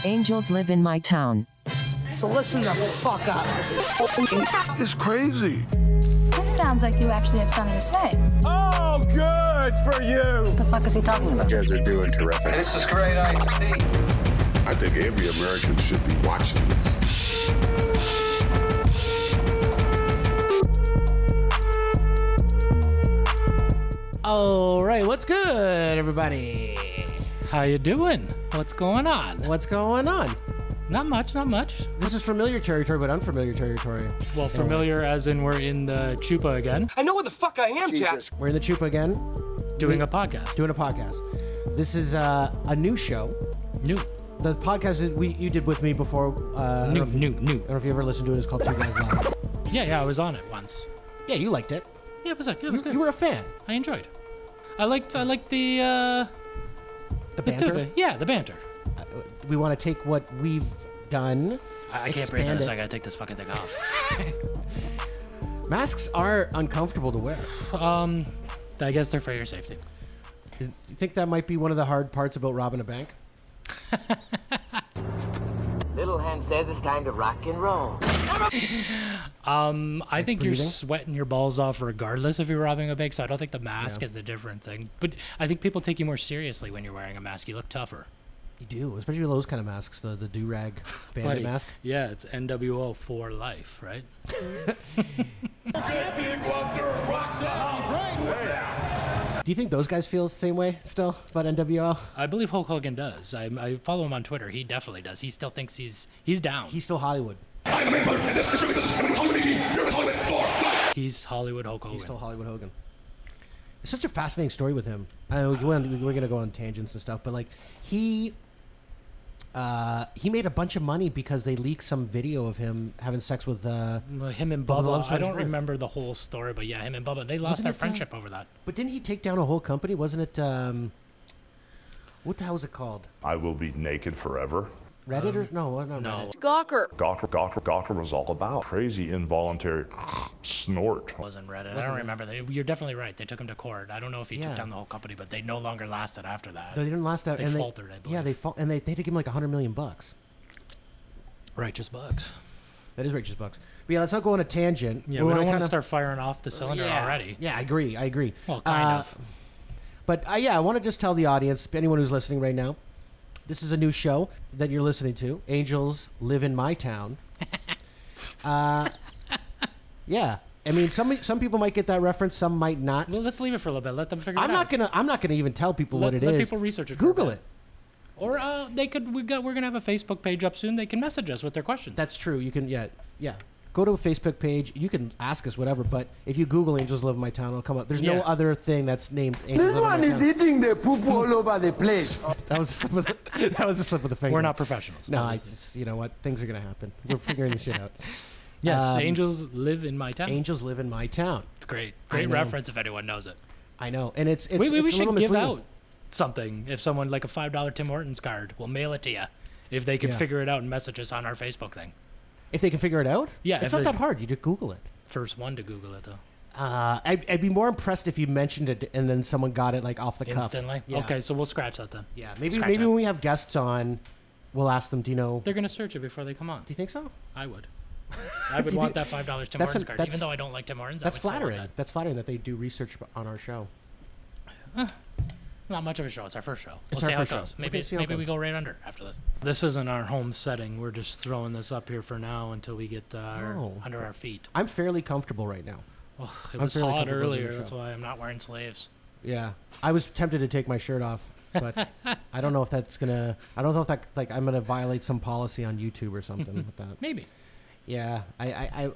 Angels live in my town. So listen the fuck up. It's crazy. This sounds like you actually have something to say. Oh, good for you. What the fuck is he talking about? You guys are doing terrific. This is great iced tea. I think every American should be watching this. All right, what's good, everybody? How you doing? What's going on? What's going on? Not much, not much. This is familiar territory, but unfamiliar territory. Well, familiar as in we're in the Chupa again. I know where the fuck I am, Jack. We're in the Chupa again. Doing a podcast. Doing a podcast. This is a new show. New. The podcast that you did with me before. New. I don't know if you ever listened to it. It's called Two Guys Live. Yeah, I was on it once. Yeah, you liked it. Yeah, it was good. You were a fan. I enjoyed. I liked the banter. The banter. We want to take what we've done. I can't breathe in this. I gotta take this fucking thing off. Masks are uncomfortable to wear. I guess they're for your safety. You think that might be one of the hard parts about robbing a bank? Little Hen says it's time to rock and roll. I think you're sweating your balls off regardless if you're robbing a bank, so I don't think the mask is the different thing. But I think people take you more seriously when you're wearing a mask. You look tougher. You do, especially with those kind of masks, the do-rag bandit mask. Yeah, it's NWO for life, right? Do you think those guys feel the same way still about NWO? I believe Hulk Hogan does. I follow him on Twitter. He definitely does. He still thinks he's down. He's still Hollywood. He's Hollywood Hulk Hogan. He's still Hollywood Hogan. It's such a fascinating story with him. We're going to go on tangents and stuff, but like he made a bunch of money because they leaked some video of him having sex with him and Bubba. I don't remember the whole story, but yeah, him and Bubba, they lost their friendship over that. But didn't he take down a whole company? Wasn't it what the hell was it called? I will be naked forever. Reddit or no. Gawker was all about crazy involuntary snort. It wasn't Reddit. I don't remember that. You're definitely right. They took him to court. I don't know if he took down the whole company, but they no longer lasted after that. They didn't last that. They faltered, I believe. Yeah, and they took him like $100 million. Righteous bucks. That is righteous bucks. But yeah, let's not go on a tangent. Yeah, we don't want to start firing off the cylinder already. Yeah, I agree. Well, kind of. But I want to just tell the audience, anyone who's listening right now, this is a new show that you're listening to. Angels Live in My Town. Yeah. I mean, some people might get that reference, some might not. Well, let's leave it for a little bit. Let them figure it out. I'm not gonna even tell people what it is. Let people research it. Google it. Or they could. We're gonna have a Facebook page up soon. They can message us with their questions. That's true. You can. Yeah. Go to a Facebook page. You can ask us whatever. But if you Google Angels Live in My Town, it'll come up. There's no other thing that's named Angels Live in My Town. This one is eating the poop all over the place. That was a slip of the finger. We're not professionals. No, you know what? Things are gonna happen. We're figuring this shit out. Yes, Angels Live in My Town. Angels Live in My Town. It's great reference if anyone knows it. I know, and it's we it's should give out something if someone like a $5 Tim Hortons card. We'll mail it to you if they can figure it out and message us on our Facebook thing. If they can figure it out? Yeah. It's not that hard. You just Google it. First one to Google it, though. I'd be more impressed if you mentioned it and then someone got it like off the cuff. Instantly? Yeah. Okay, so we'll scratch that then. Yeah, maybe when we have guests on, we'll ask them, do you know? They're going to search it before they come on. Do you think so? I would. I would want that $5 Tim Hortons card. Even though I don't like Tim Hortons, that's flattering. That's flattering that they do research on our show. Not much of a show. It's our first show. We'll see how it goes. Maybe we go right under after this. This isn't our home setting. We're just throwing this up here for now until we get under our feet. I'm fairly comfortable right now. Oh, it was hot earlier. That's why I'm not wearing sleeves. Yeah, I was tempted to take my shirt off, but I don't know if that's gonna. I don't know if that I'm gonna violate some policy on YouTube or something with that. Maybe. Yeah, I'm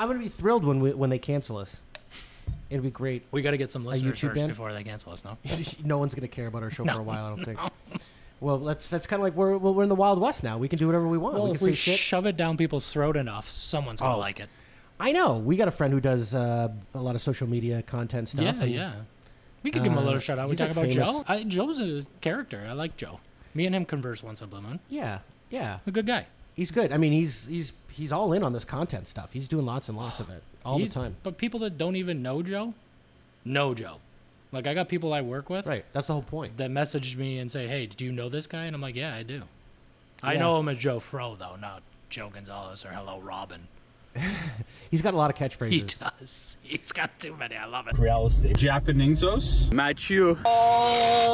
gonna be thrilled when they cancel us. It'd be great. We got to get some listeners first before they cancel us. No, no one's gonna care about our show for a while. I don't think. Well, that's kind of like we're in the Wild West now. We can do whatever we want. Well, we if we shove it down people's throat enough, someone's gonna like it. I know. We got a friend who does a lot of social media content stuff. Yeah. We could give him a little shout out. We talk about Joe. Joe's a character. I like Joe. Me and him converse once in a blue moon. Yeah. A good guy. He's good. I mean, he's all in on this content stuff. He's doing lots and lots of it all the time. But people that don't even know Joe, know Joe. Like, I got people I work with. Right. That's the whole point. That messaged me and say, hey, do you know this guy? And I'm like, yeah, I do. I know him as Joe Fro, though, not Joe Gonzalez or Hello Robin. He's got a lot of catchphrases. He does. He's got too many. I love it. Real estate. Japaningos. Machu.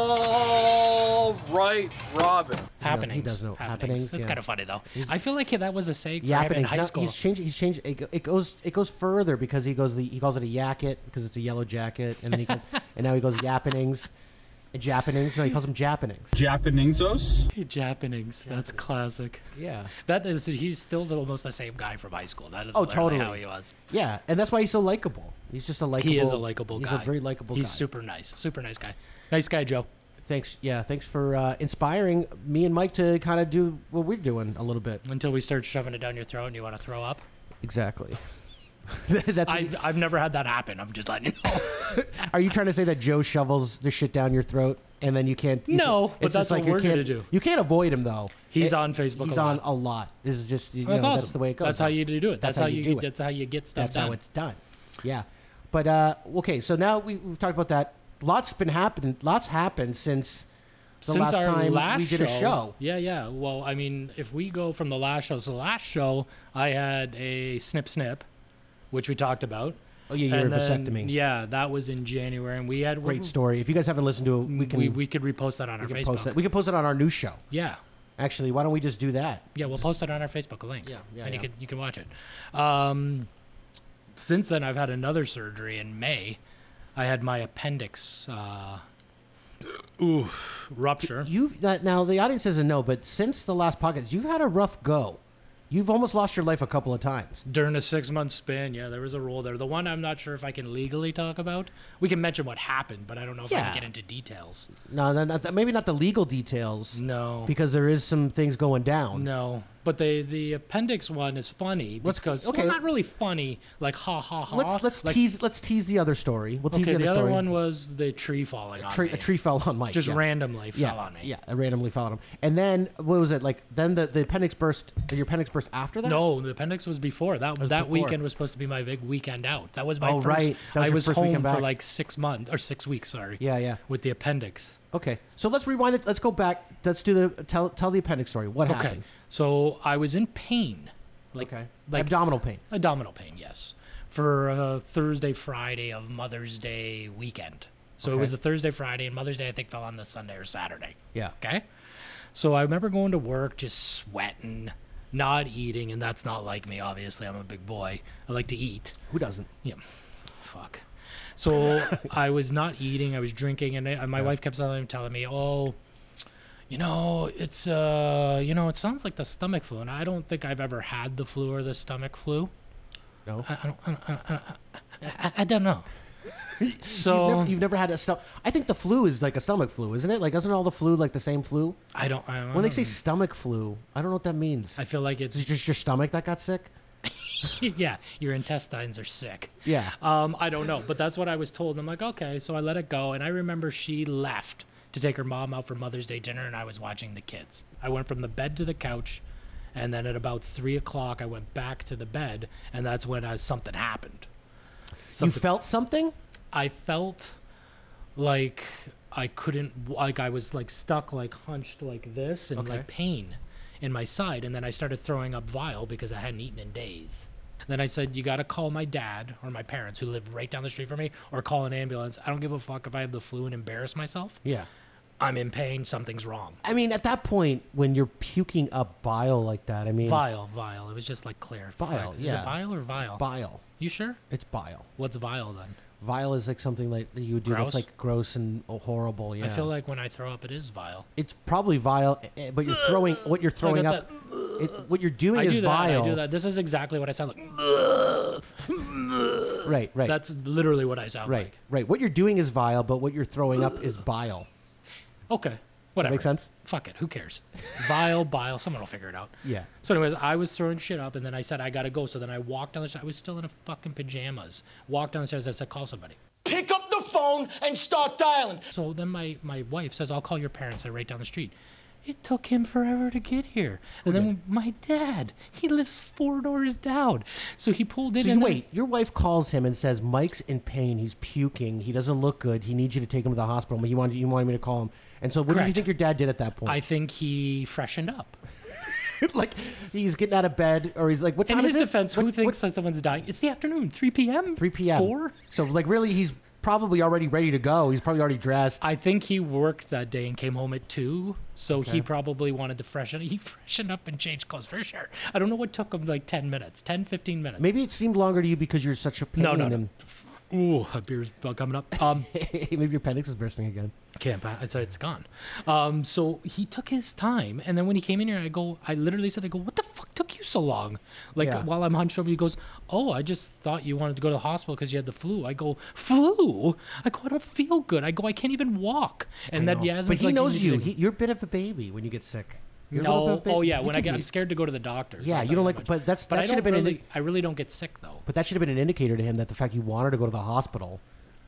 All right, Robin. Happenings. He does know happenings. That's yeah. kind of funny, though. I feel like that was a saying for him in high school. He's changed. It goes further because he calls it a yakket because it's a yellow jacket, and then he goes, and now he goes yappenings. Japanings. No, he calls them Japanings. Japaningos. Japanings. That's classic. Yeah. He's still almost the same guy from high school. That is totally how he was. Yeah, and that's why he's so likable. He's just a likable. He is a likable guy. He's a very likable guy. He's super nice. Super nice guy. Nice guy, Joe. Thanks. Yeah, thanks for inspiring me and Mike to kind of do what we're doing a little bit. Until we start shoving it down your throat and you want to throw up. Exactly. I've never had that happen. I'm just letting you know. Are you trying to say that Joe shovels the shit down your throat and then you can't? No, but that's what we're going to do. You can't avoid him though. He's on Facebook. He's on a lot. This is just that's awesome. That's the way it goes. That's how you do it. That's how you do it. That's how you get stuff done. That's how it's done. Yeah, but okay. So now we've talked about that. Lots happened since the last time we did a show. Yeah. Well, I mean, if we go from the last show, so the last show I had a snip, which we talked about. Oh yeah, your vasectomy. Yeah, that was in January, and we had great story. If you guys haven't listened to it, we could repost that on our Facebook. We could post it on our new show. Yeah. Actually, why don't we just do that? Yeah, we'll post it on our Facebook link. Yeah. And you can watch it. Since then, I've had another surgery in May. I had my appendix rupture. Now the audience doesn't know, but since the last podcast, you've had a rough go. You've almost lost your life a couple of times. During a 6-month span, yeah, there was a rule there. The one I'm not sure if I can legally talk about. We can mention what happened, but I don't know if I can get into details. No, maybe not the legal details. No. Because there is some things going down. No. But the appendix one is funny because well, not really funny, like ha ha ha. Let's tease the other story. We'll tease the other one was the tree falling on me. A tree fell on Mike. Just randomly fell on me. Yeah, it randomly fell on him. And then what was it like? Then the appendix burst. Your appendix burst after that? No, the appendix was before. That weekend was supposed to be my big weekend out. That was my first. Right. I was home for like 6 months or 6 weeks. Sorry. Yeah. With the appendix. Okay, so let's rewind it. Let's go back. Let's do tell the appendix story. What happened? Okay, so I was in pain, like abdominal pain. Abdominal pain, yes, for Thursday, Friday of Mother's Day weekend. So it was the Thursday, Friday, and Mother's Day I think fell on the Sunday or Saturday. Yeah. Okay. So I remember going to work, just sweating, not eating, and that's not like me. Obviously, I'm a big boy. I like to eat. Who doesn't? Yeah. Fuck. So I was not eating. I was drinking, and my wife kept telling me, "Oh, it's it sounds like the stomach flu." And I don't think I've ever had the flu or the stomach flu. No, I don't know. So you've never had a stomach. I think the flu is like a stomach flu, isn't it? Like, isn't all the flu like the same flu? I don't when they say stomach flu, I don't know what that means. I feel like it's just your stomach that got sick. Yeah, your intestines are sick. Yeah. I don't know, but that's what I was told. I'm like, okay, so I let it go, and I remember she left to take her mom out for Mother's Day dinner, and I was watching the kids. I went from the bed to the couch, and then at about 3 o'clock, I went back to the bed, and that's when something happened. You felt something? I felt like I couldn't, like I was like stuck, like hunched like this, and like pain in my side, and then I started throwing up bile because I hadn't eaten in days. Then I said, you got to call my dad or my parents who live right down the street from me, or call an ambulance. I don't give a fuck if I have the flu and embarrass myself. Yeah. I'm in pain. Something's wrong. I mean, at that point, when you're puking up bile like that, I mean... Vile. It was just like clear. Bile, yeah. Is it bile or vile? Bile. You sure? It's bile. What's vile then? Vile is like something like that you would do Gross? that's like gross and horrible. Yeah. I feel like when I throw up, it is vile. It's probably vile, but you're throwing what you're throwing up. What you're doing is vile. I do that. This is exactly what I sound like. Right. That's literally what I sound like. Right. What you're doing is vile, but what you're throwing up is bile. Okay. Whatever. That make sense? Fuck it. Who cares? Vile, bile. Someone will figure it out. Yeah. So anyways, I was throwing shit up, and then I said, I gotta go. So then I walked down the stairs. I was still in a fucking pajamas. Walked down the stairs. I said, call somebody. Pick up the phone and start dialing. So then my wife says, I'll call your parents. They're right down the street. It took him forever to get here. And then my dad, he lives 4 doors down. So he pulled in. So your wife calls him and says, Mike's in pain. He's puking. He doesn't look good. He needs you to take him to the hospital. But you wanted me to call him. And so what do you think your dad did at that point? I think he freshened up. like he's getting out of bed, or he's like, what time In is his it? defense, who thinks that someone's dying? It's the afternoon, 3 p.m. 3 p.m. 4? So like really, he's probably already ready to go. He's probably already dressed. I think he worked that day and came home at 2, so he probably wanted to freshen. He freshened up and changed clothes for sure. I don't know what took him like 10 minutes, 10, 15 minutes. Maybe it seemed longer to you because you're such a pain. No. And Ooh, a beer's coming up. maybe your appendix is bursting again. So it's gone. So he took his time, and then when he came in here, I literally said, what the fuck took you so long? Like, Yeah. while I'm hunched over, he goes, oh, I just thought you wanted to go to the hospital because you had the flu. I go, flu? I go, I don't feel good. I go, I can't even walk. And then Yasmin's But he like, knows you. need to- You're a bit of a baby when you get sick. You're a little No, bit- oh yeah, you when I could get, be. I'm scared to go to the doctors. Yeah, I'll you tell don't that like. much. But that's But that I should have don't been. really, I really don't get sick though. But that should have been an indicator to him that the fact you wanted to go to the hospital,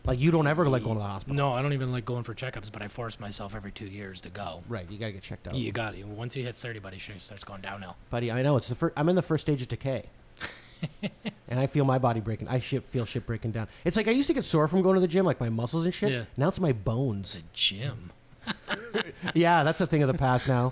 like you don't ever like going to the hospital. No, I don't even like going for checkups, but I force myself every 2 years to go. Right, you gotta get checked out. You got it. Once you hit 30, buddy, shit starts going downhill. Buddy, I know it's the first. I'm in the first stage of decay, and I feel my body breaking. Feel shit breaking down. It's like I used to get sore from going to the gym, like my muscles and shit. Yeah. Now it's my bones. The gym. Yeah, that's a thing of the past now.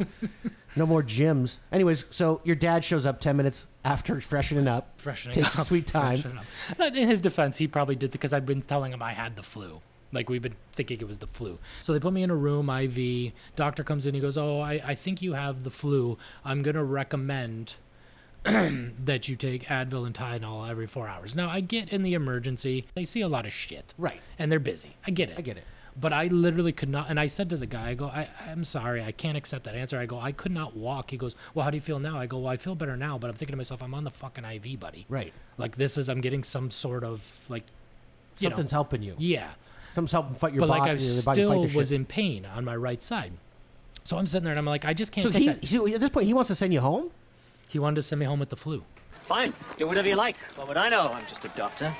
No more gyms. Anyways, so your dad shows up 10 minutes after freshening up. Freshening Takes up. a sweet time. Freshening up. But in his defense, he probably did because I've been telling him I had the flu. Like, we've been thinking it was the flu. So they put me in a room, IV. Doctor comes in, he goes, oh, I think you have the flu. I'm going to recommend that you take Advil and Tylenol every 4 hours. Now, I get in the emergency, they see a lot of shit. Right. And they're busy. I get it. I get it. But I literally could not, and I said to the guy, I go, I'm sorry, I can't accept that answer. I go, I could not walk. He goes, well, how do you feel now? I go, well, I feel better now, but I'm thinking to myself, I'm on the fucking IV, buddy. Right. Like, I'm getting some sort of, like, Something's helping you. Yeah. Something's helping fight your But, body. like, I your body fight still the was shit. in pain on my right side. So I'm sitting there, and I'm like, I just can't So take that. so at this point, he wants to send you home? He wanted to send me home with the flu. Fine. Do whatever you like. What would I know? I'm just a doctor.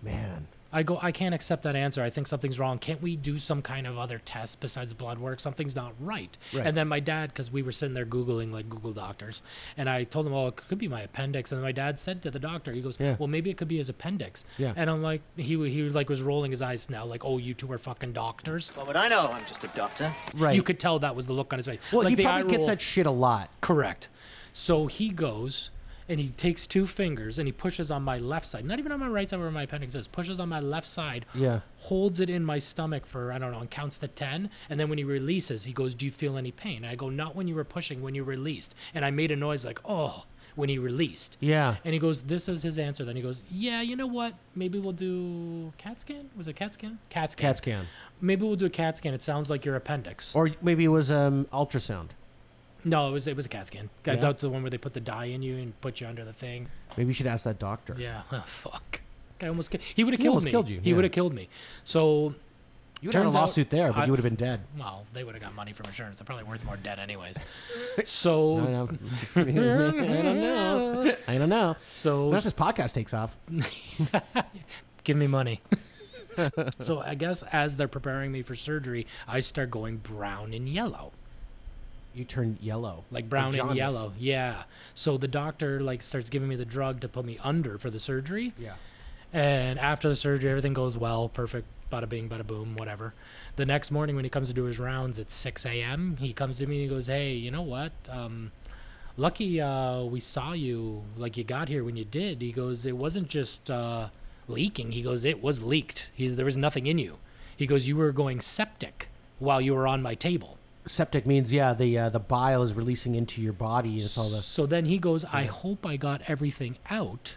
Man. I go, I can't accept that answer. I think something's wrong. Can't we do some kind of other test besides blood work? Something's not right. And then my dad, because we were sitting there Googling, like Google doctors, and I told him, oh, it could be my appendix. And then my dad said to the doctor, he goes, well, maybe it could be his appendix. Yeah. And I'm like, he like was rolling his eyes now, like, oh, you two are fucking doctors. What would I know? I'm just a doctor. Right. You could tell that was the look on his face. Well, like he the probably eye gets roll. that shit a lot. Correct. So he goes and he takes 2 fingers and he pushes on my left side, not even on my right side where my appendix is, pushes on my left side, holds it in my stomach for, I don't know, and counts to 10. And then when he releases, he goes, do you feel any pain? And I go, not when you were pushing, when you released. And I made a noise like, oh, when he released. Yeah. And he goes, this is his answer. Then he goes, yeah, you know what? Maybe we'll do CAT scan? Was it CAT scan? CAT scan. CAT scan. Maybe we'll do a CAT scan. It sounds like your appendix. Or maybe it was ultrasound. No, it was a CAT scan. Yeah? That's the one where they put the dye in you and put you under the thing. Maybe you should ask that doctor. Yeah. Oh, fuck. Guy almost he would have He killed almost me. killed you, He yeah. would have killed me. So You would have had a lawsuit there, but you would have been dead. Well, they would have got money from insurance. They're probably worth more dead anyways. So I don't know. I don't know. So what if this podcast takes off? Give me money. So I guess as they're preparing me for surgery, I start going brown and yellow. You turn yellow. Like brown Like and jaundice. yellow. Yeah. So the doctor like starts giving me the drug to put me under for the surgery. Yeah. And after the surgery, everything goes well. Perfect. Bada bing, bada boom, whatever. The next morning when he comes to do his rounds at 6 a.m., he comes to me and he goes, hey, you know what? Lucky we saw you, like you got here when you did. He goes, it wasn't just leaking. He goes, it was leaked. There was nothing in you. He goes, you were going septic while you were on my table. Septic means, yeah, the bile is releasing into your body. And it's all the... So then he goes, I hope I got everything out.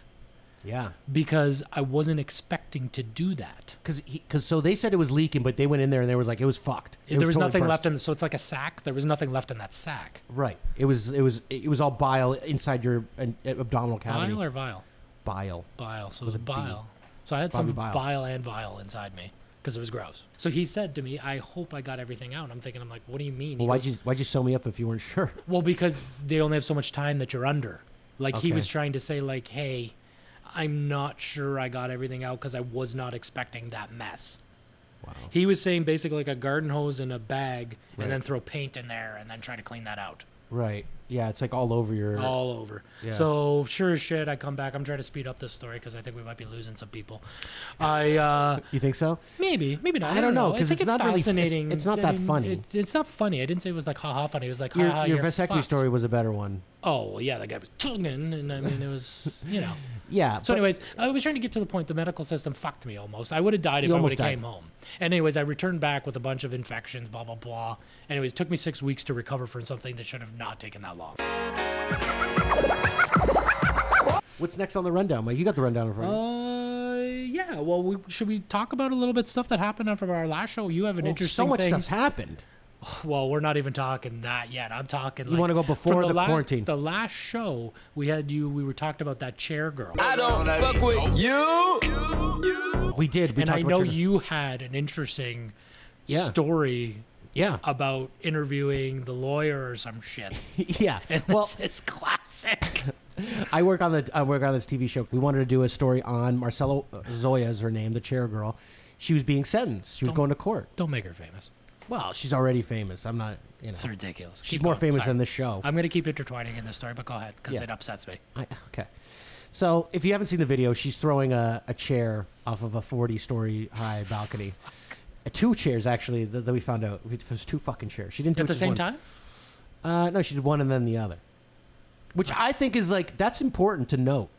Yeah. Because I wasn't expecting to do that. Because so they said it was leaking, but they went in there and they was like, it was fucked. There was nothing left in. So it's like a sack. There was nothing left in that sack. Right. It was all bile inside your abdominal cavity. Bile or vial? Bile. Bile. So it was bile. So I had Bobby some bile. bile and vial inside me because it was gross. So he said to me, I hope I got everything out. I'm thinking, I'm like, what do you mean? Well, why'd you sew me up if you weren't sure? Well, because they only have so much time that you're under. Like he Okay. was trying to say like, hey, I'm not sure I got everything out because I was not expecting that mess. Wow. He was saying basically like a garden hose in a bag Right. and then throw paint in there and then try to clean that out. Right. Yeah, it's like all over your... All over. Yeah. So sure as shit, I come back. I'm trying to speed up this story because I think we might be losing some people. You think so? Maybe not. I don't know, because I think it's not fascinating. It's not that funny. It's not funny. I didn't say it was like haha funny. It was like haha. Your you're vasectomy fucked. story was a better one. Oh well, yeah, that guy was tonguing, and I mean it was Yeah. So anyways, I was trying to get to the point. The medical system fucked me almost. I would have died if You I would almost have died. came home. And anyways, I returned back with a bunch of infections, blah blah blah. Anyways, it took me 6 weeks to recover from something that should have not taken that long. What's next on the rundown, Mike? You got the rundown in front of you. Yeah. Well, should we talk about a little bit stuff that happened after our last show? You have an interesting so much thing. stuff's happened. Well, we're not even talking that yet. I'm talking. You want to go before the quarantine? The last show we had you. We were talking about that chair girl. I don't fuck with you. We did. And I know you had an interesting story. Yeah. About interviewing the lawyer or some shit. Yeah. And well, it's classic. I work on this TV show. We wanted to do a story on Marcelo Zoya is her name, the chair girl. She was being sentenced. She was going to court. Don't make her famous. Well, she's already famous. I'm not. You know, it's ridiculous. She's more famous than this show. I'm going to keep intertwining in this story, but go ahead because it upsets me. Okay. So if you haven't seen the video, she's throwing a chair off of a 40-story high balcony. Two chairs, actually, that we found out. It was two fucking chairs. She didn't do at it the same once. time? No, she did one and then the other. Which I think is like, that's important to note.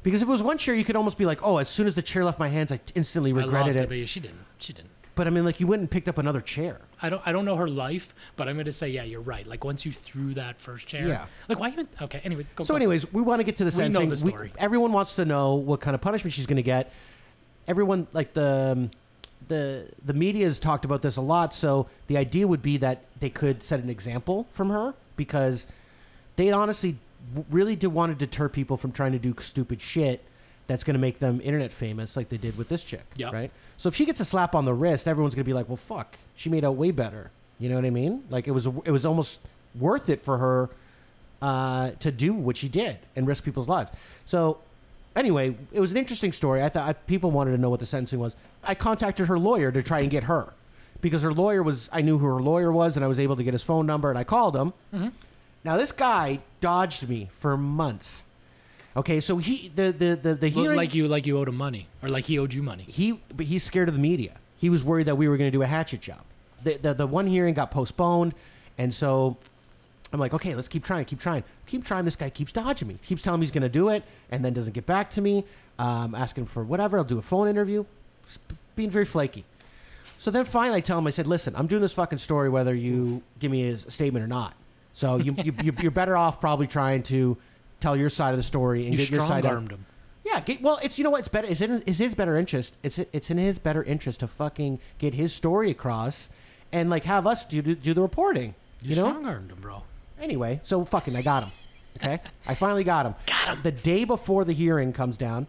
Because if it was one chair, you could almost be like, oh, as soon as the chair left my hands, I instantly regretted it. But she didn't. But I mean, like, you wouldn't have picked up another chair. I don't know her life, but I'm going to say, yeah, you're right. Like, once you threw that first chair. Yeah. Like, why even... Okay, anyway. Anyways, we want to get to the sentencing. We know the story. Everyone wants to know what kind of punishment she's going to get. Everyone, like, the media has talked about this a lot, so the idea would be that they could set an example from her, because they honestly really do want to deter people from trying to do stupid shit that's going to make them internet famous like they did with this chick, right? So if she gets a slap on the wrist, everyone's going to be like, well, fuck, she made out way better. You know what I mean? Like, it was almost worth it for her to do what she did and risk people's lives. So anyway, it was an interesting story. I thought people wanted to know what the sentencing was. I contacted her lawyer to try and get her, because her lawyer I knew who her lawyer was, and I was able to get his phone number, and I called him. Mm-hmm. Now, this guy dodged me for months. Okay, so the hearing, like you owed him money, or like he owed you money. But he's scared of the media. He was worried that we were going to do a hatchet job. The one hearing got postponed, and so I'm like, okay, let's keep trying. This guy keeps dodging me. Keeps telling me he's going to do it, and then doesn't get back to me. Asking for whatever. I'll do a phone interview. Being very flaky. So then finally I tell him, I said, listen, I'm doing this fucking story whether you give me a statement or not. So you're better off probably trying to tell your side of the story and get your side out. Him. Yeah, well, it's, you know what, it's better. It's his better interest. It's in his better interest to fucking get his story across, and like have us do the reporting. You know, strong-armed him, bro. Anyway, so fucking I got him. Okay, I finally got him. The day before the hearing comes down,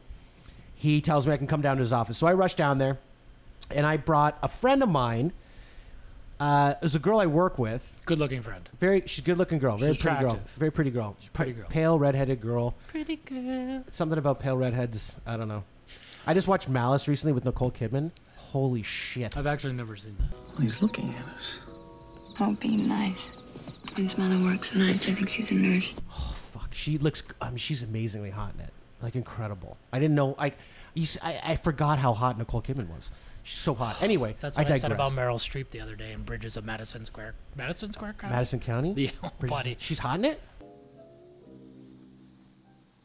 he tells me I can come down to his office. So I rushed down there, and I brought a friend of mine. It was a girl I work with. Good-looking friend. She's a good-looking girl. Very pretty girl. Very pretty girl. Pretty girl. Pale, redheaded girl. Pretty girl. Something about pale redheads. I don't know. I just watched Malice recently with Nicole Kidman. Holy shit. I've actually never seen that. He's looking at us. Oh, be nice. His mother works nights. I think she's a nurse. Oh, fuck. She looks... I mean, she's amazingly hot in it. Like, incredible. I didn't know... I forgot how hot Nicole Kidman was. She's so hot. Anyway, that's what I said about Meryl Streep the other day in Bridges of Madison Square. Madison Square County? Madison County? Yeah, buddy. She's hot in it?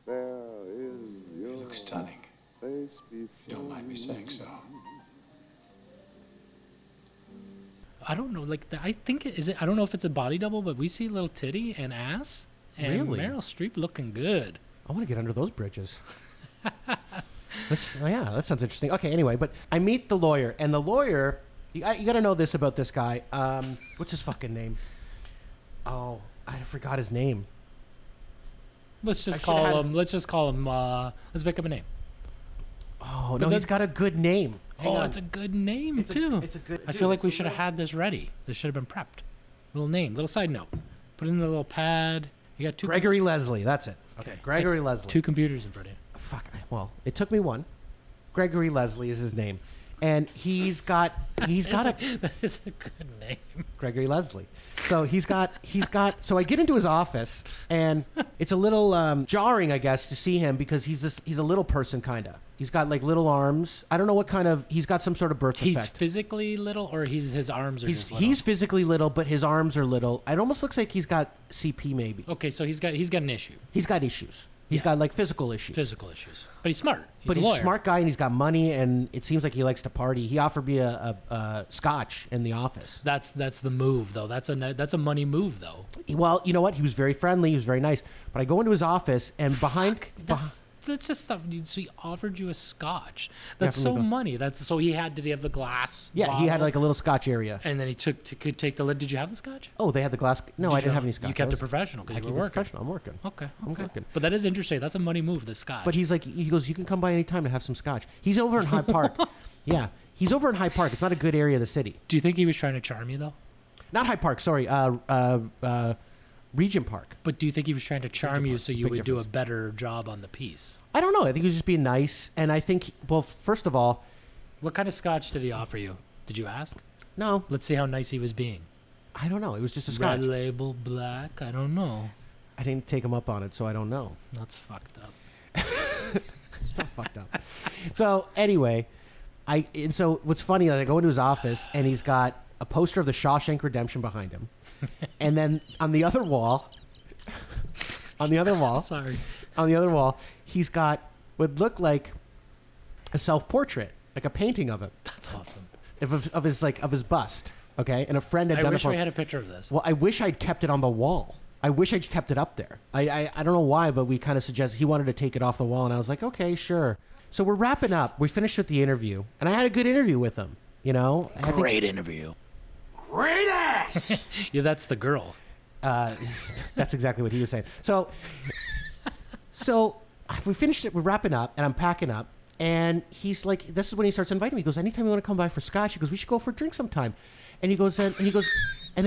You look stunning. Don't mind me saying so. I don't know. Like, I think I don't know if it's a body double, but we see a little titty and ass. And really? Meryl Streep looking good. I want to get under those bridges. Yeah, that sounds interesting. Okay, anyway, but I meet the lawyer, and the lawyer, you got to know this about this guy. What's his fucking name? Oh, I forgot his name. Let's just call him. Let's make up a name. Oh no, he's got a good name. It's a good name too. It's a good. I feel like we should have had this ready. This should have been prepped. Little name, little side note. Put it in the little pad. You got two. Gregory Leslie. That's it. Okay, Gregory Leslie. Two computers in front of you. Fuck. Well, it took me one. Gregory Leslie is his name, and he's got That is a good name. Gregory Leslie. So he's got. So I get into his office, and it's a little jarring, I guess, to see him because he's a little person, kind of. He's got like little arms. I don't know what kind of. He's got some sort of birth defect. He's physically little, or his arms are just little? He's physically little, but his arms are little. It almost looks like he's got CP, maybe. Okay, so he's got an issue. He's got issues. He's got like physical issues. But he's smart. He's a smart guy, and he's got money, and it seems like he likes to party. He offered me a scotch in the office. That's the move, though. That's a money move, though. Well, you know what? He was very friendly. He was very nice. But I go into his office, and behind that's just stuff. So he offered you a scotch. That's so money. So he had. Did he have the glass? Yeah, bottle? he had like a little scotch area. And then he could take the lid. Did you have the scotch? Oh, they had the glass. No, I didn't have any scotch. You kept it professional because you were working. Professional. I'm working. Okay. I'm working. But that is interesting. That's a money move. The scotch. But he goes, you can come by any time and have some scotch. He's over in Hyde Park. Yeah, he's over in Hyde Park. It's not a good area of the city. Do you think he was trying to charm you though? Not Hyde Park. Sorry. Regent Park. But do you think he was trying to charm you so you would do a better job on the piece? I don't know. I think he was just being nice. And I think, well, first of all... What kind of scotch did he offer you? Did you ask? No. Let's see how nice he was being. I don't know. It was just a scotch. Red label, black. I don't know. I didn't take him up on it, so I don't know. That's fucked up. It's not fucked up. So, anyway, so what's funny is I go into his office, and he's got a poster of the Shawshank Redemption behind him. And then on the other wall, sorry, he's got what looked like a self-portrait, like a painting of him. That's awesome. Of his bust. Okay, and a friend had done it for. I wish we had a picture of this. Well, I wish I'd kept it on the wall. I wish I'd kept it up there. I don't know why, but we kind of suggested he wanted to take it off the wall, and I was like, okay, sure. So we're wrapping up. We finished with the interview, and I had a good interview with him. You know, great interview. Great ass. Yeah, that's the girl. That's exactly what he was saying. So we finished it. We're wrapping up, and I'm packing up. And he's like, this is when he starts inviting me. He goes, anytime you want to come by for scotch, he goes, we should go for a drink sometime. And he goes, and then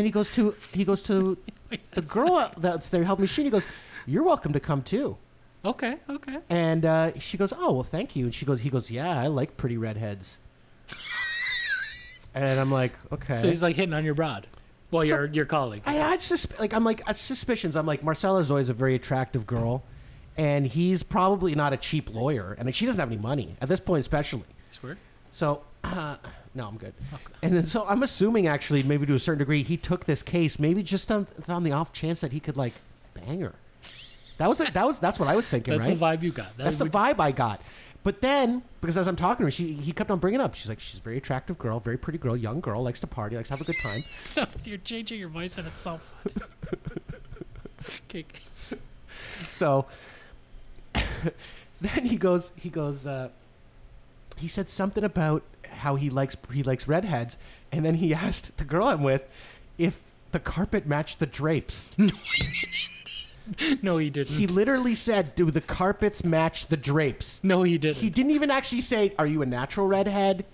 he goes to the girl that's there helping me shoot. He goes, you're welcome to come too. Okay. And she goes, oh well, thank you. And he goes, yeah, I like pretty redheads. And I'm like, okay. So he's like hitting on your broad. Well, your colleague. I had suspicions. I'm like, Marcella Zoe is a very attractive girl, and he's probably not a cheap lawyer, and she doesn't have any money at this point, especially. Swear. So, no, I'm good. Okay. And then, so I'm assuming, actually, maybe to a certain degree, he took this case, maybe just on the off chance that he could like bang her. That's what I was thinking. That's right? the vibe you got. That's the vibe I got. But then, because as I'm talking to her, he kept on bringing it up. She's like, she's a very attractive girl, very pretty girl, young girl, likes to party, likes to have a good time. So you're changing your voice and it's so funny. Okay. So then he said something about how he likes redheads, and then he asked the girl I'm with if the carpet matched the drapes. No, he didn't. He literally said, do the carpets match the drapes? No, he didn't. He didn't even actually say, are you a natural redhead?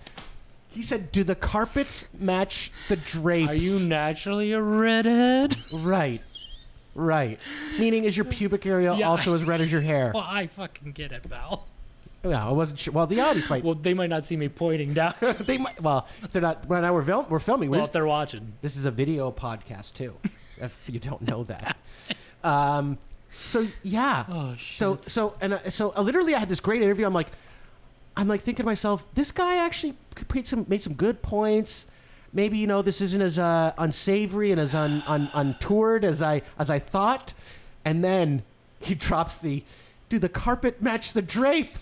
He said, do the carpets match the drapes? Are you naturally a redhead? Right. Meaning, is your pubic area also as red as your hair? Well, I fucking get it, pal. Yeah, I wasn't sure. Well, the audience might. Well, they might not see me pointing down. They might. Well, if they're not. Right now we're filming. Well, if they're watching. This is a video podcast too, if you don't know that. So yeah. Oh shit. So literally I had this great interview. I'm like thinking to myself, this guy actually made some good points. Maybe this isn't as unsavory and as untoward as I thought. And then he drops the, do the carpet match the drape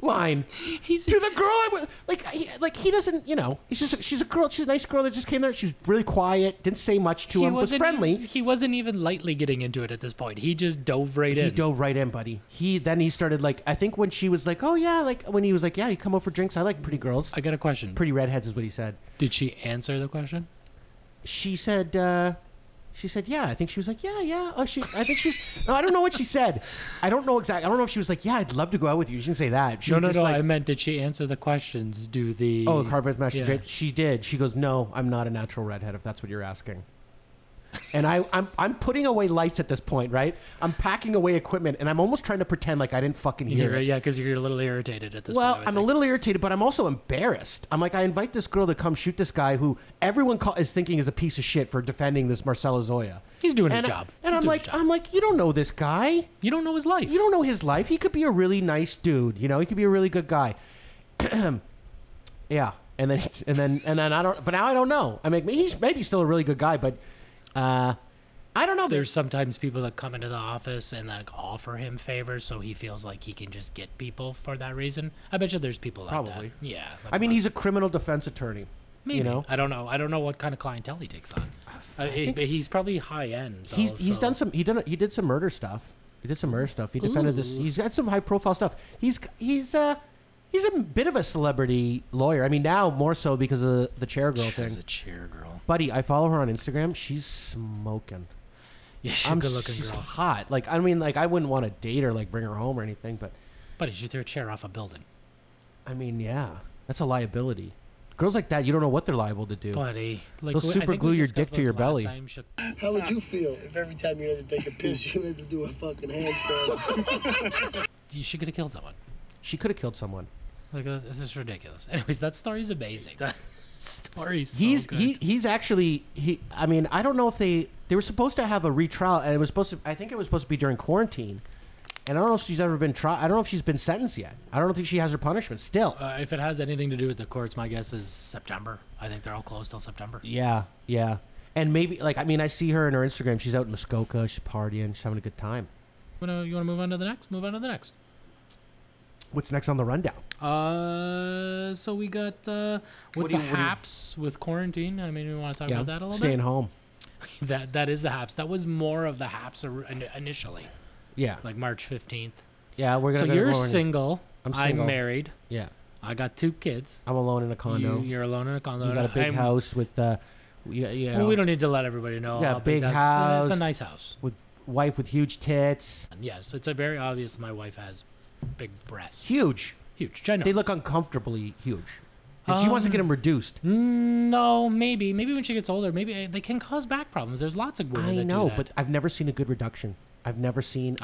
line to the girl I was like he doesn't she's a girl, she's a nice girl that just came there. She was really quiet, didn't say much to him, was friendly. He wasn't even lightly getting into it at this point. He just dove right in. He dove right in, buddy. He started I think when she was like, oh yeah, when he was like, yeah, you come over for drinks, I like pretty girls. I got a question. Pretty redheads is what he said. Did she answer the question? She said yeah. I think she was like, yeah. I think she was. No, I don't know what she said. I don't know exactly. I don't know if she was like, yeah, I'd love to go out with you. She didn't say that. She no. I meant, did she answer the questions? The carpet match the drape? She did. She goes, no, I'm not a natural redhead. If that's what you're asking. And I'm putting away lights at this point, right? I'm packing away equipment, and I'm almost trying to pretend like I didn't fucking hear it. Yeah, because you're a little irritated at this well, point. I'm a little irritated, but I'm also embarrassed. I'm like, I invite this girl to come shoot this guy who everyone is thinking is a piece of shit for defending this Marcelo Zoya. He's doing his job. And I'm like, you don't know this guy. You don't know his life. You don't know his life. He could be a really nice dude. You know, he could be a really good guy. Yeah. And then I don't. But now I don't know. I mean, he's maybe still a really good guy, but I don't know. There's sometimes people that come into the office and like offer him favors, so he feels like he can just get people for that reason. I bet you there's people like that. Yeah. I mean, he's a criminal defense attorney. Maybe. You know? I don't know. I don't know what kind of clientele he takes on. He's probably high end. Though, he's done some. He did some murder stuff. He did some murder stuff. He defended this. He's got some high profile stuff. He's a bit of a celebrity lawyer. I mean, now more so because of the chair girl thing. She's a chair girl. Buddy, I follow her on Instagram. She's smoking. Yeah, she's a good looking she's girl. Hot. Like, I mean, like, I wouldn't want to date her, like, bring her home or anything, but... Buddy, she threw a chair off a building. I mean, yeah. That's a liability. Girls like that, you don't know what they're liable to do. Buddy. Like, they'll super glue your dick to your belly. How would you feel if every time you had to take a piss, you had to do a fucking handstand? She could have killed someone. She could have killed someone. Like, this is ridiculous. Anyways, that story's amazing. That story's so good. He's actually... I mean, I don't know if they were supposed to have a retrial, and it was supposed to... I think it was supposed to be during quarantine. And I don't know if she's ever been tried. I don't know if she's been sentenced yet. I don't think she has her punishment still. If it has anything to do with the courts, my guess is September. I think they're all closed till September. Yeah, yeah. And maybe, like, I mean, I see her in her Instagram. She's out in Muskoka. She's partying. She's having a good time. You want to move on to the next? Move on to the next. What's next on the rundown? So we got what's the haps with quarantine? I mean, we want to talk about that a little bit. Staying home. That is the haps. That was more of the haps initially. Yeah. Like March 15th. Yeah, we're gonna. So you're single. I'm single. I'm married. Yeah. I got 2 kids. I'm alone in a condo. You're alone in a condo. You got a big house with. Well, we don't need to let everybody know. Yeah, big house. It's a nice house. With wife with huge tits. And yes, it's a very obvious. My wife has big breasts. Huge. Ginormous. They look uncomfortably huge. And she wants to get them reduced. No, maybe when she gets older, maybe they can cause back problems. There's lots of women that do that. I know, but I've never seen a good reduction. I've seen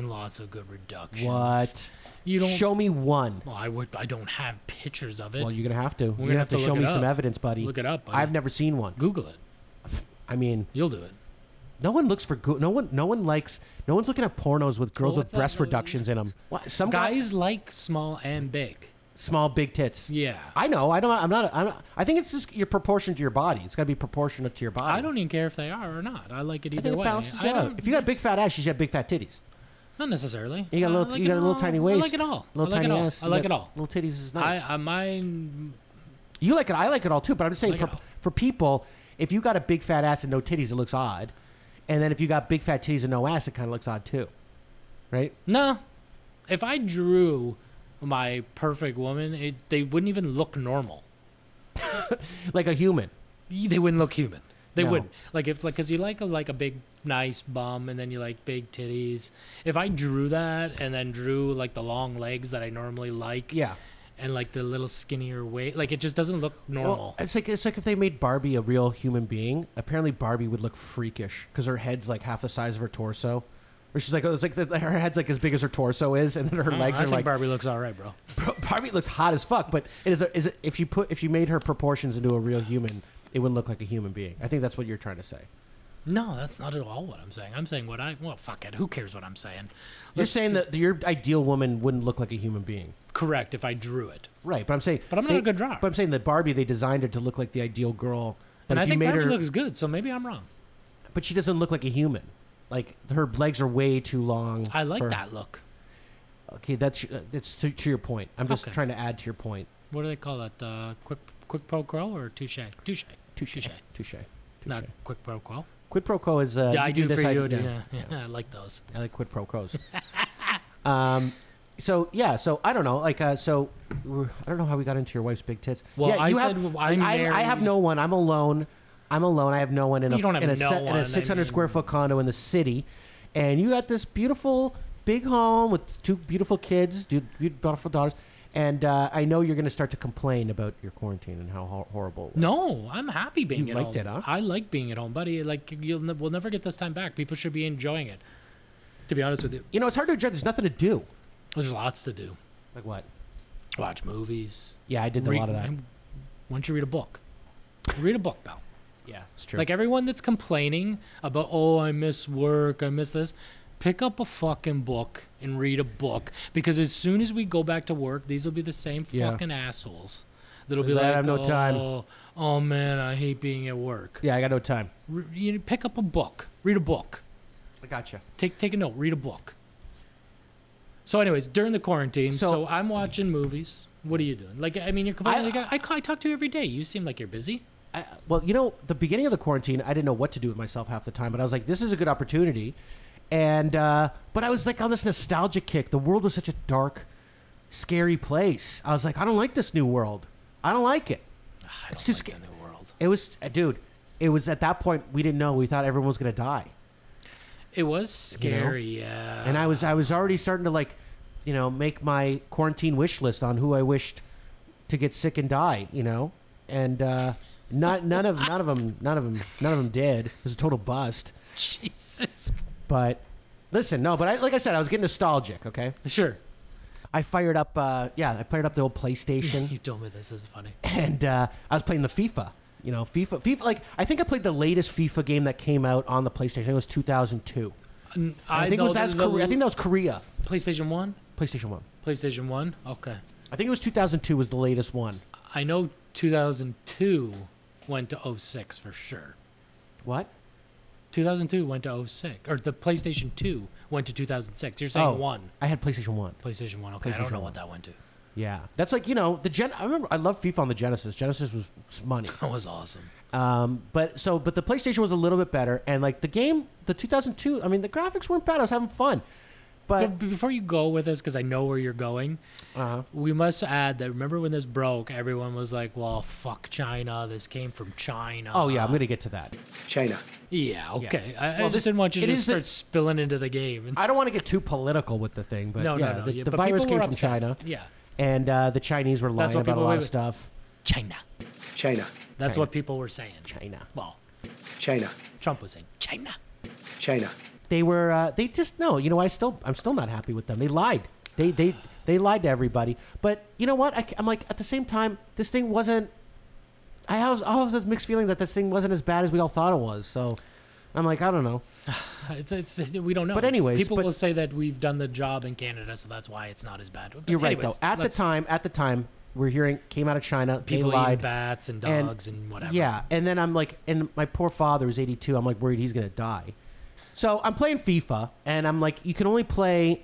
lots of good reductions. What? You don't show me one. Well, I don't have pictures of it. Well, you're gonna have to. You're gonna have to show me some evidence, buddy. Look it up, buddy. I've never seen one. Google it. I mean, you'll do it. No one looks for good. No one's looking at pornos with girls with breast reductions in them. What? Some guys like small and big. Small, big tits. Yeah. I know. I'm not. I think it's just your proportion to your body. It's got to be proportionate to your body. I don't even care if they are or not. I like it either way. It balances out. If you got a big fat ass, you should have big fat titties. Not necessarily. You got a little. You got a little tiny waist. I like it all. Little tiny ass. I like it all. Little titties is nice. Mine. You like it. I like it all too. But I'm just saying, for people, if you got a big fat ass and no titties, it looks odd. And then if you got big fat titties and no ass, it kind of looks odd too, right? No, if I drew my perfect woman, they wouldn't even look normal. Like a human. They wouldn't look human. They wouldn't. Because you like a big nice bum and then you like big titties. If I drew that and then drew like the long legs that I normally like, yeah, and like the little skinnier waist, like it just doesn't look normal. Well, it's like if they made Barbie a real human being. Apparently, Barbie would look freakish because her head's like half the size of her torso. Or she's like, her head's like as big as her torso is, and then her legs are like. Barbie looks all right, bro. Barbie looks hot as fuck, but if you made her proportions into a real human, it wouldn't look like a human being. I think that's what you're trying to say. No, that's not at all what I'm saying. I'm saying well, fuck it. Who cares what I'm saying? You're saying that your ideal woman wouldn't look like a human being. Correct, if I drew it. Right, but I'm saying. But I'm not a good drawer. But I'm saying that Barbie, they designed her to look like the ideal girl. And I think Barbie looks good, so maybe I'm wrong. But she doesn't look like a human. Like her legs are way too long. I like that look. Okay, that's to your point. I'm just trying to add to your point. What do they call that? Quick pro quo or touche? Touche. Not quick pro quo. Quid pro quo is I do this. Yeah, I like those. I like quid pro quos. So I don't know. Like I don't know how we got into your wife's big tits. Well, yeah, I have no one. I'm alone. I have no one in a 600 square foot condo in the city, and you got this beautiful big home with 2 beautiful kids, beautiful daughters, And I know you're going to start to complain about your quarantine and how horrible it was. No, I'm happy being at home. You liked it, huh? I like being at home, buddy. Like, we'll never get this time back. People should be enjoying it, to be honest with you. You know, it's hard to enjoy. There's nothing to do. There's lots to do. Like what? Watch movies. Yeah, I did a lot of that. Why don't you read a book? Read a book, pal. Yeah, it's true. Like, everyone that's complaining about, oh, I miss work, I miss this, pick up a fucking book and read a book, because as soon as we go back to work, these will be the same fucking assholes that'll be like, I have no time. Oh man, I hate being at work. Yeah, I got no time. You pick up a book, read a book. I gotcha. Take a note, read a book. So, anyways, during the quarantine, so I'm watching movies. What are you doing? Like, I mean, you're complaining. I talk to you every day. You seem like you're busy. Well, you know, the beginning of the quarantine, I didn't know what to do with myself half the time, but I was like, this is a good opportunity. And but I was like on this nostalgia kick. The world was such a dark, scary place. I was like, I don't like this new world. I don't like it. It's too scary. New world. It was, dude. It was at that point we didn't know. We thought everyone was gonna die. It was scary, you know? yeah. And I was already starting to like, you know, make my quarantine wish list on who I wished to get sick and die. You know, and none of them did. It was a total bust. Jesus. But listen, no, but like I said, I was getting nostalgic, okay? Sure. I fired up I fired up the old PlayStation. You told me this is funny. And I was playing the FIFA. You know, FIFA like I think I played the latest FIFA game that came out on the PlayStation. I think it was 2002. I think that was Korea. PlayStation 1? PlayStation 1. PlayStation 1? Okay. I think it was 2002 was the latest one. I know 2002 went to 06 for sure. What? 2002 went to 06. Or the PlayStation 2 went to 2006. You're saying 1. I had PlayStation 1. PlayStation 1. Okay, I don't know what that went to. Yeah. That's like, you know, I remember I loved FIFA on the Genesis. Genesis was money. That was awesome. But the PlayStation was a little bit better, and like the game, the 2002, I mean, the graphics weren't bad. I was having fun. But before you go with this, because I know where you're going, we must add that, remember when this broke, everyone was like, well, fuck China. This came from China. Oh, yeah, I'm going to get to that. China. Yeah, okay. Yeah. I just didn't want you to start spilling into the game. I don't want to get too political with the thing, but no, the virus came from China. Yeah. And the Chinese were lying about a lot of stuff. China. That's what people were saying. China. Well, China. Trump was saying China. They were. They just no. You know, I'm still not happy with them. They lied. They lied to everybody. But you know what? I'm like, at the same time, this thing wasn't. I have this mixed feeling that this thing wasn't as bad as we all thought it was. So I'm like, I don't know. We don't know. But anyways, people will say that we've done the job in Canada, so that's why it's not as bad. But you're right, though. At the time, we're hearing came out of China. People they lied. eating bats and dogs and whatever. Yeah, and then I'm like, and my poor father who's 82. I'm like worried he's gonna die. So I'm playing FIFA, and I'm like, you can only play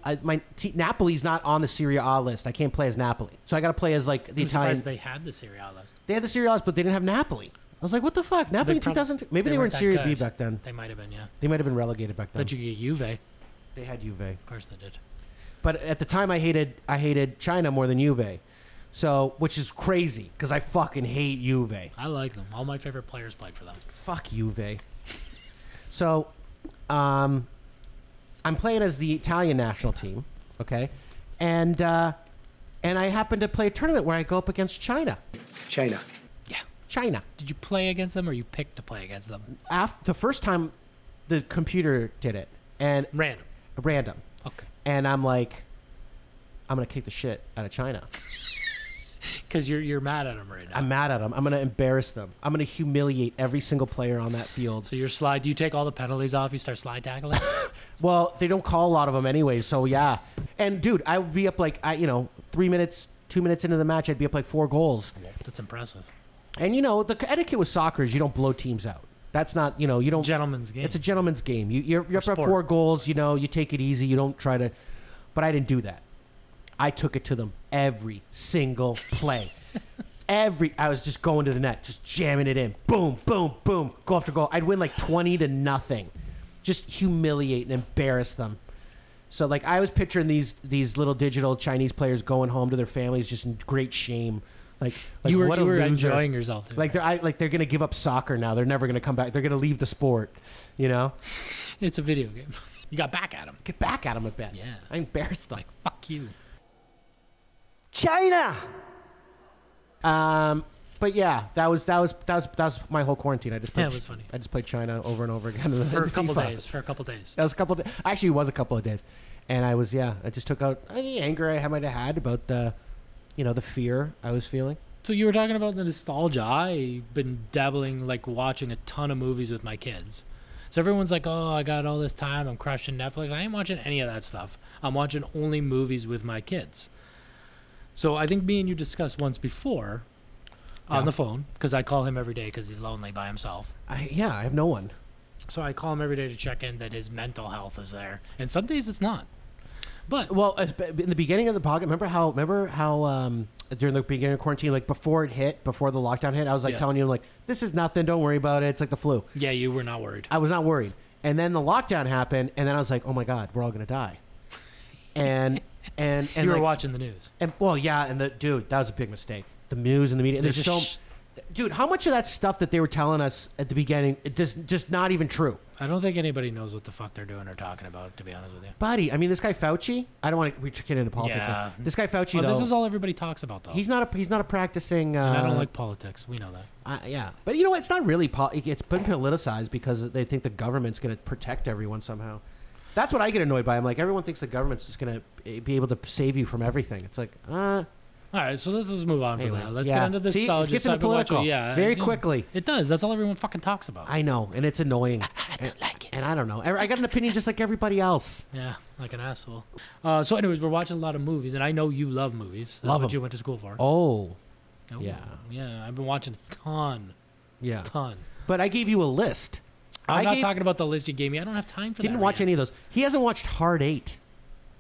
Napoli's not on the Serie A list. I can't play as Napoli, so I got to play as like the Italian. They had the Serie A list. They had the Serie A list, but they didn't have Napoli. I was like, what the fuck? Napoli in 2002? Maybe they were in Serie B back then. They might have been, yeah. They might have been relegated back then. But you get Juve. They had Juve. Of course they did. But at the time, I hated China more than Juve, so which is crazy because I fucking hate Juve. I like them. All my favorite players played for them. Fuck Juve. So, I'm playing as the Italian national team, okay, and I happen to play a tournament where I go up against China. China. China. Did you play against them, or you picked to play against them? The first time, the computer did it, and random. Okay. And I'm like, I'm gonna kick the shit out of China. Because you're mad at them right now. I'm mad at them. I'm gonna embarrass them. I'm gonna humiliate every single player on that field. So you're slide. Do you take all the penalties off? You start slide tackling. Well, they don't call a lot of them anyway. So yeah. And dude, I would be up like 3 minutes, 2 minutes into the match, I'd be up like 4 goals. That's impressive. And you know, the etiquette with soccer is you don't blow teams out. That's not, you don't. It's a gentleman's game. It's a gentleman's game. You're up for 4 goals. You take it easy. You don't try to. But I didn't do that. I took it to them every single play. I was just going to the net, just jamming it in. Boom, boom, boom. Goal after goal. I'd win like 20-0. Just humiliate and embarrass them. So like I was picturing these little digital Chinese players going home to their families just in great shame. Like you were what a loser. enjoying yourself. Too. Like they're gonna give up soccer now. They're never gonna come back. They're gonna leave the sport. It's a video game. You got back at them. Get back at them a bit. Yeah. I embarrassed them. Like fuck you. China. But yeah, that was my whole quarantine. I just played, it was funny. I just played China over and over again For a couple FIFA. days. For a couple days. That was a couple. Actually, it was a couple of days, and I just took out any anger I might have had about the fear I was feeling. So you were talking about the nostalgia. I've been dabbling, like watching a ton of movies with my kids. So everyone's like, "Oh, I got all this time. I'm crushing Netflix." I ain't watching any of that stuff. I'm watching only movies with my kids. So I think me and you discussed once before on the phone, because I call him every day because he's lonely by himself. I have no one. So I call him every day to check in that his mental health is there, and some days it's not. But in the beginning of the podcast, remember how during the beginning of quarantine, like before the lockdown hit, I was like telling you, like, this is nothing, don't worry about it, it's like the flu. Yeah, you were not worried. I was not worried, and then the lockdown happened, and then I was like, oh my god, we're all gonna die. And you were watching the news. And dude, that was a big mistake. The news and the media. There's so, dude, how much of that stuff that they were telling us at the beginning, it's just not even true. I don't think anybody knows what the fuck they're doing or talking about, to be honest with you. Buddy, I mean, this guy Fauci. I don't want to get into politics. Yeah. This guy Fauci, though. This is all everybody talks about, though. He's not a practicing. And I don't like politics. We know that. Yeah, but you know what? It's not really. It's been politicized because they think the government's going to protect everyone somehow. That's what I get annoyed by. I'm like, everyone thinks the government's just going to be able to save you from everything. It's like, All right, so let's just move on from that. Let's get into this. See, it gets into political. Very quickly. It does. That's all everyone fucking talks about. I know, and it's annoying. I don't like it. And I don't know. I got an opinion just like everybody else. Yeah, like an asshole. So, anyways, we're watching a lot of movies, and I know you love movies. That's Love what 'em. you went to school for. Oh, Oh, yeah. Yeah, I've been watching a ton. Yeah. Ton. But I gave you a list. I'm not talking about the list you gave me. I don't have time for that. Didn't watch any of those. He hasn't watched Hard 8.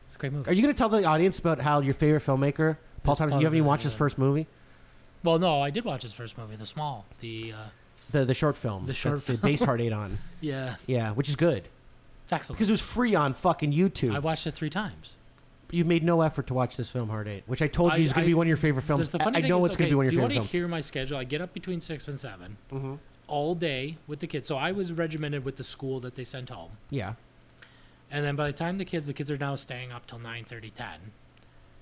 It's a great movie. Are you going to tell the audience about how your favorite filmmaker, Paul Thomas, you haven't even watched his first movie? Well, no, I did watch his first movie, The Small. The short film. The short film. They based Hard 8 on. Yeah. Yeah, which is good. It's excellent. Because it was free on fucking YouTube. I watched it 3 times. You made no effort to watch this film, Hard 8, which I told you is going to be one of your favorite films. I know it's going to be one of your favorite films. Do you want to hear my schedule? I get up between 6 and 7 all day with the kids. So I was regimented with the school that they sent home. Yeah. And then by the time the kids are now staying up till 9:30, 10.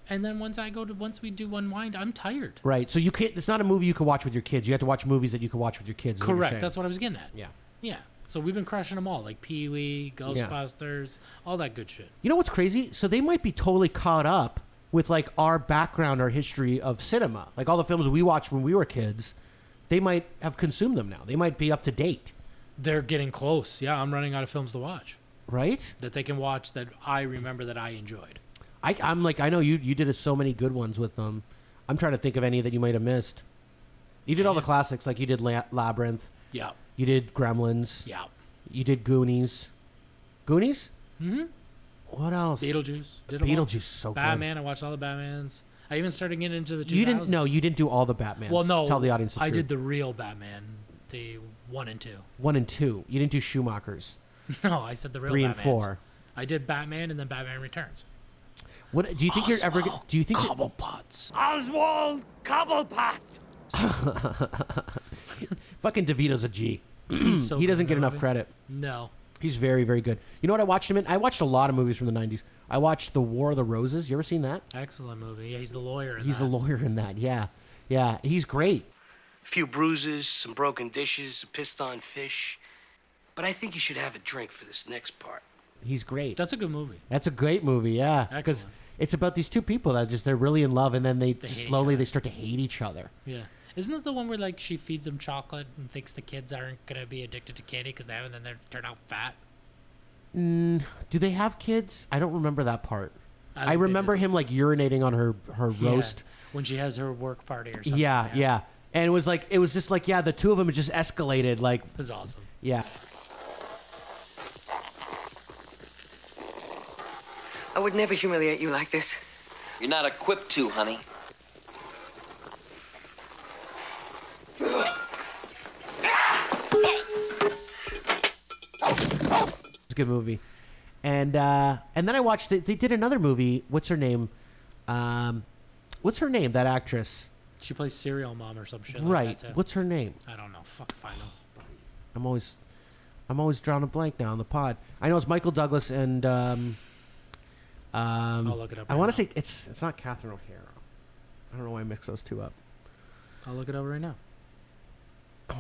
And then once we do unwind, I'm tired. Right. So you can't. It's not a movie you can watch with your kids. You have to watch movies that you can watch with your kids. Correct. That's what I was getting at. Yeah. Yeah. So we've been crushing them all, like Pee-wee, Ghostbusters, all that good shit. You know what's crazy? So they might be totally caught up with like our background or history of cinema, like all the films we watched when we were kids. They might have consumed them now. They might be up to date. They're getting close. Yeah, I'm running out of films to watch. Right? That they can watch that I remember that I enjoyed. I'm like, I know you did so many good ones with them. I'm trying to think of any that you might have missed. You did all the classics, like you did Labyrinth. Yeah. You did Gremlins. Yeah. You did Goonies. Goonies? Mm-hmm. What else? Beetlejuice. Beetlejuice is so good. Batman. I watched all the Batmans. I even started getting into the 2000s. You didn't do all the Batmans. Well, no. Tell the audience the truth. I did the real Batman, the 1 and 2. 1 and 2. You didn't do Schumacher's. No, I said the real 3 Batmans. and 4. I did Batman and then Batman Returns. What do you think you're ever? Do you think Cobblepot? Oswald Cobblepot. Fucking DeVito's a G. So he doesn't get enough movie. credit. No. He's very, very good. You know what I watched him in? I watched a lot of movies from the 90s. I watched The War of the Roses. You ever seen that? Excellent movie. Yeah, he's the lawyer in He's that. the lawyer in that, yeah. Yeah, he's great. A few bruises, some broken dishes, a pissed on fish. But I think you should have a drink for this next part. He's great. That's a good movie. That's a great movie, yeah. Because it's about these two people that they're really in love, and then they slowly they start to hate each other. Yeah. Isn't it the one where like she feeds him chocolate and thinks the kids aren't gonna be addicted to candy because they have, and then they turn out fat? Do they have kids? I don't remember that part. I think they remember him like urinating on her roast when she has her work party or something. Yeah. And it was just like the two of them just escalated like. It was awesome. Yeah. I would never humiliate you like this. You're not equipped to, honey. It's a good movie. And then I watched they did another movie. What's her name? What's her name? That actress. She plays Serial Mom or some shit. Right. Like that too. What's her name? I don't know. Fuck if I know. I'm always drawing a blank now on the pod. I know it's Michael Douglas and I'll look it up. I want to say it's not Catherine O'Hara. I don't know why I mixed those two up. I'll look it up right now. Why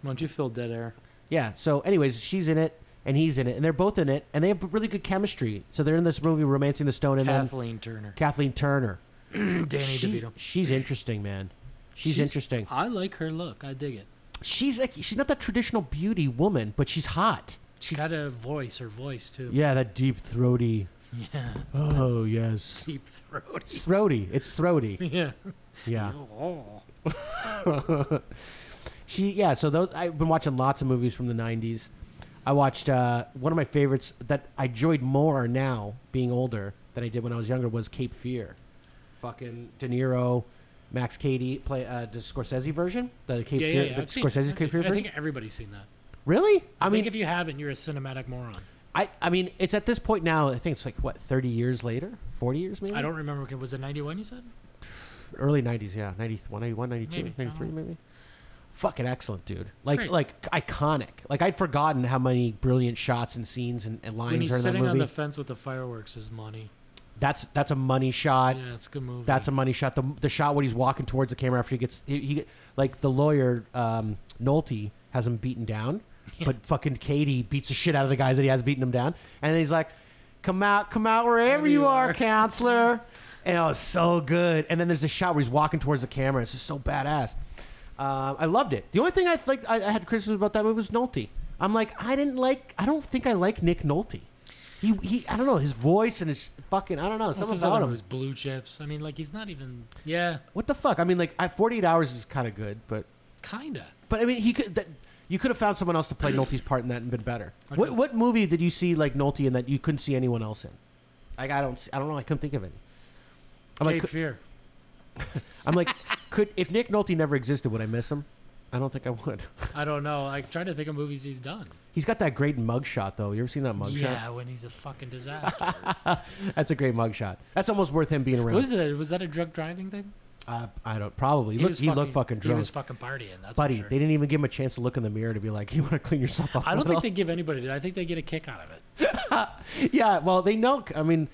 don't you fill dead air? Yeah. So, anyways, she's in it and he's in it, and they're both in it, and they have really good chemistry. So they're in this movie, Romancing the Stone, and Kathleen Turner. Kathleen Turner. Danny DeVito. She's interesting, man. She's interesting. I like her look. I dig it. She's not that traditional beauty woman, but she's hot. She's got a voice. Her voice too. Yeah, that deep throaty. Yeah. Oh yes. Deep throaty. It's throaty. It's throaty. Yeah. Yeah. So those I've been watching lots of movies from the 90s. I watched one of my favorites that I enjoyed more now being older than I did when I was younger was Cape Fear. Fucking De Niro, Max Cady play the Scorsese version, the Cape Fear, the Scorsese Cape Fear version. I think everybody's seen that. Really? I mean, if you haven't, you're a cinematic moron. I mean, it's at this point now. I think it's like what 30 years later, 40 years maybe. I don't remember. Was it 91? You said early 90s, yeah, 91, 91, 92, maybe. 93, maybe. Fucking excellent, dude. Like iconic. Like I'd forgotten how many brilliant shots and scenes and lines when are in he's that sitting movie. on the fence with the fireworks is money. That's a money shot. Yeah, it's a good movie. That's a money shot. The shot when he's walking towards the camera after he like the lawyer Nolte has him beaten down, but fucking Katie beats the shit out of the guys that he has beating him down, and then he's like, come out wherever you are, counselor. And it was so good. And then there's the shot where he's walking towards the camera. It's just so badass. I loved it. The only thing I had criticism about that movie was Nolte. I'm like, I don't think I like Nick Nolte. He I don't know, his voice and his fucking, I don't know, something about him. His Blue Chips. I mean, like, he's not even, yeah. What the fuck? I mean, like, 48 Hours is kind of good, but. Kinda. But I mean, you could have found someone else to play Nolte's part in that and been better. Okay. What movie did you see like Nolte in that you couldn't see anyone else in? Like, I don't know, I couldn't think of any. Cape Fear. I'm like, if Nick Nolte never existed, would I miss him? I don't think I would. I don't know. I'm trying to think of movies he's done. He's got that great mugshot, though. You ever seen that mugshot? Yeah, when he's a fucking disaster. That's a great mugshot. That's almost worth him being around. Was that a drug driving thing? I don't. Probably. He looked fucking drunk. He was fucking partying. That's Buddy, for sure. they didn't even give him a chance to look in the mirror to be like, you want to clean yourself up. I don't think they give anybody that. I think they get a kick out of it. Yeah, well, they know. I mean,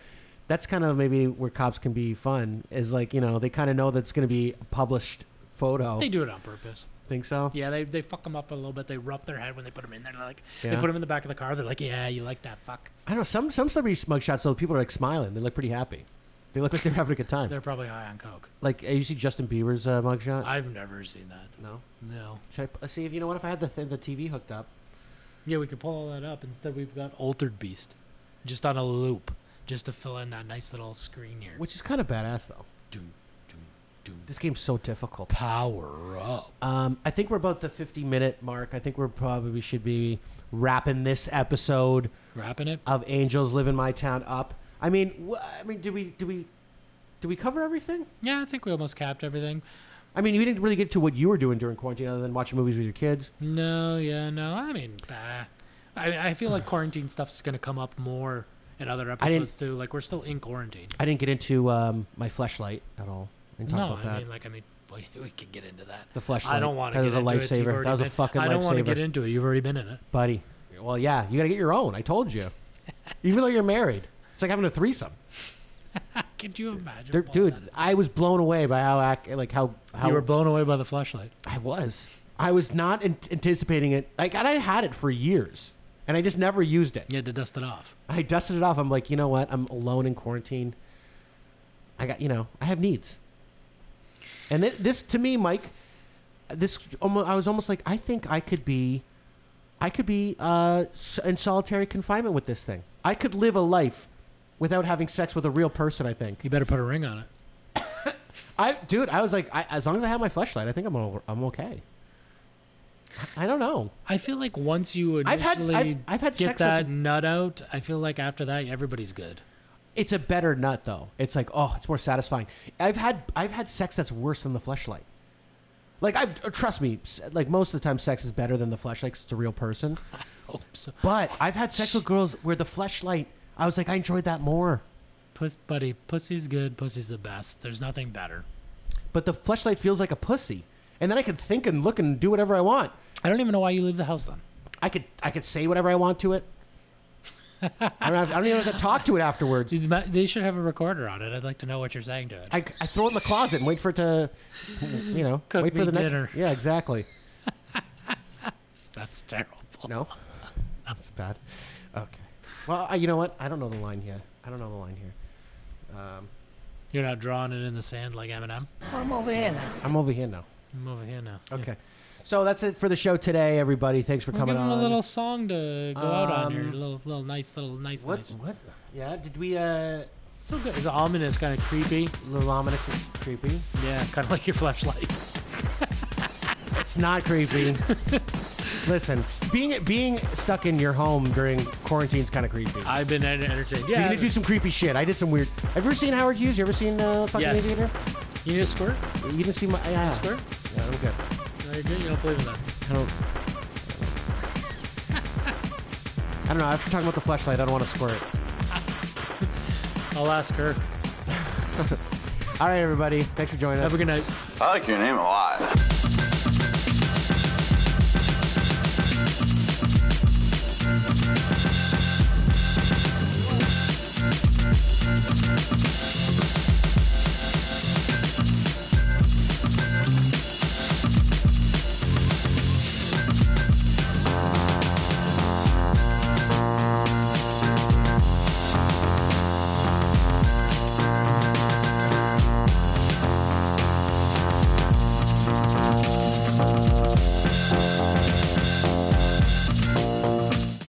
that's kind of maybe where cops can be fun. Is like, they kind of know that's going to be a published photo. They do it on purpose. Think so? Yeah, they fuck them up a little bit. They rough their head when they put them in there. They're like, Yeah. they put them in the back of the car. They're like, yeah, you like that fuck. I don't know. Some celebrity mugshots, though, people are like smiling. They look pretty happy. They look like they're having a good time. They're probably high on coke. Like, you see Justin Bieber's mugshot? I've never seen that. No? No. Should I see if you know what if I had the TV hooked up? Yeah, we could pull all that up. Instead, we've got Altered Beast, just on a loop, just to fill in that nice little screen here. Which is kind of badass, though. This game's so difficult. Power up. I think we're about the 50-minute mark. I think we should be wrapping this episode. Wrapping it? Of Angels Live in My Town up. I mean, did we cover everything? Yeah, I think we almost capped everything. I mean, you didn't really get to what you were doing during quarantine other than watching movies with your kids. No. I mean, I feel like quarantine stuff's going to come up more in other episodes too. Like, we're still in quarantine. I didn't get into my fleshlight at all. We could get into that. The fleshlight. I don't want to get into it. That was a fucking lifesaver. I don't want to get into it. You've already been in it. Buddy. Well, yeah. You got to get your own. I told you. Even though you're married. It's like having a threesome. Could you imagine? Dude, I was blown away by how you were blown away by the fleshlight. I was not anticipating it. Like, and I had it for years, and I just never used it. You had to dust it off. I dusted it off. I'm like, you know what? I'm alone in quarantine. I have needs. And this to me, Mike, I was almost like, I think I could be in solitary confinement with this thing. I could live a life without having sex with a real person, I think. You better put a ring on it. I was like, as long as I have my fleshlight, I think I'm okay. I don't know. I feel like once you initially I've had get sex that nut out, I feel like after that, everybody's good. It's a better nut, though. It's like, it's more satisfying. I've had sex that's worse than the fleshlight. Like, trust me, like most of the time, sex is better than the fleshlight 'cause it's a real person. I hope so. But I've had sex with girls where the fleshlight, I was like, I enjoyed that more. Buddy, pussy's good. Pussy's the best. There's nothing better. But the fleshlight feels like a pussy, and then I could think and look and do whatever I want. I don't even know why you leave the house then. I could say whatever I want to it. I don't even have to talk to it afterwards. They should have a recorder on it. I'd like to know what you're saying to it. I throw it in the closet and wait for it to, Cook wait me for the dinner. next. Yeah, exactly. That's terrible. No, that's bad. Okay. Well, you know what? I don't know the line here. You're not drawing it in the sand like Eminem? I'm over here now. I'm over here now. I'm over here now. Okay. So that's it for the show today, everybody. Thanks for coming give on. him a little song to go out on here. Little nice. What? Yeah, did we, So good. It's ominous, kind of creepy. A little ominous and creepy? Yeah, kind of like your flashlight. It's not creepy. Listen, being stuck in your home during quarantine is kind of creepy. I've been entertained. Yeah. You're going to do some creepy shit. I did some weird... Have you ever seen Howard Hughes? You ever seen fucking Yes. Aviator? You need a squirt? You didn't see my... Yeah. Squirt? Yeah, I'm good. No, you're good? You don't believe in that? I don't know. After talking about the flashlight, I don't want to squirt. I'll ask her. All right, everybody. Thanks for joining us. Have a good night. I like your name a lot.